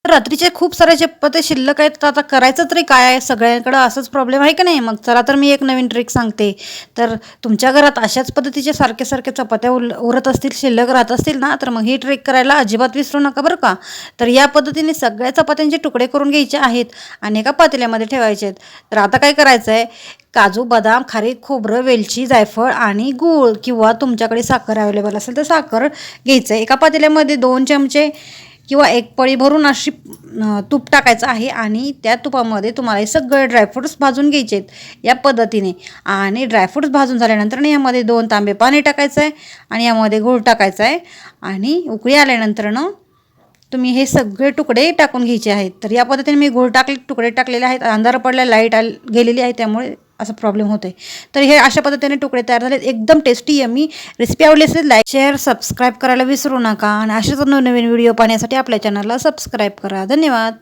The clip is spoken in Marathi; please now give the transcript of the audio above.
रात्रीचे खूप सारे चपात्या शिल्लक आहेत, तर आता करायचं तरी काय आहे? सगळ्यांकडं असंच प्रॉब्लेम आहे का नाही? मग चला तर मी एक नवीन ट्रिक सांगते. तर तुमच्या घरात अशाच पद्धतीचे सारखे चपात्या उरत असतील, शिल्लक राहत असतील ना, तर मग ही ट्रिक करायला अजिबात विसरू नका बरं का. तर या पद्धतीने सगळ्या चपात्यांचे तुकडे करून घ्यायचे आहेत आणि एका पातेल्यामध्ये ठेवायचे आहेत. तर आता काय करायचं आहे, काजू, बदाम, खारीक, खोबरं, वेलची, जायफळ आणि गूळ किंवा तुमच्याकडे साखर अवेलेबल असेल तर साखर घ्यायचं आहे. एका पातेल्यामध्ये 2 चमचे किंवा एक पळी भरून अशी तूप टाकायचं आहे आणि त्या तुपामध्ये तुम्हाला हे सगळे ड्रायफ्रूट्स भाजून घ्यायचे आहेत या पद्धतीने. आणि ड्रायफ्रूट्स भाजून झाल्यानंतर यामध्ये 2 तांबे पाणी टाकायचं आहे आणि यामध्ये गूळ टाकायचा आहे आणि उकळी आल्यानंतर तुम्ही हे सगळे तुकडे टाकून घ्यायचे आहेत. तर या पद्धतीने मी गूळ तुकडे टाकलेले आहेत. अंधार पडला, लाईट गेलेली आहे, त्यामुळे असा प्रॉब्लेम होतो आहे. तर हे अशा पद्धतीने तुकडे तयार झालेत. एकदम टेस्टी यम्मी रेसिपी आवडली असेल लाईक, शेअर, सबस्क्राईब करायला विसरू नका आणि अशाच नवनवीन व्हिडिओ पाहण्यासाठी आपल्या चॅनलला सबस्क्राईब करा. धन्यवाद.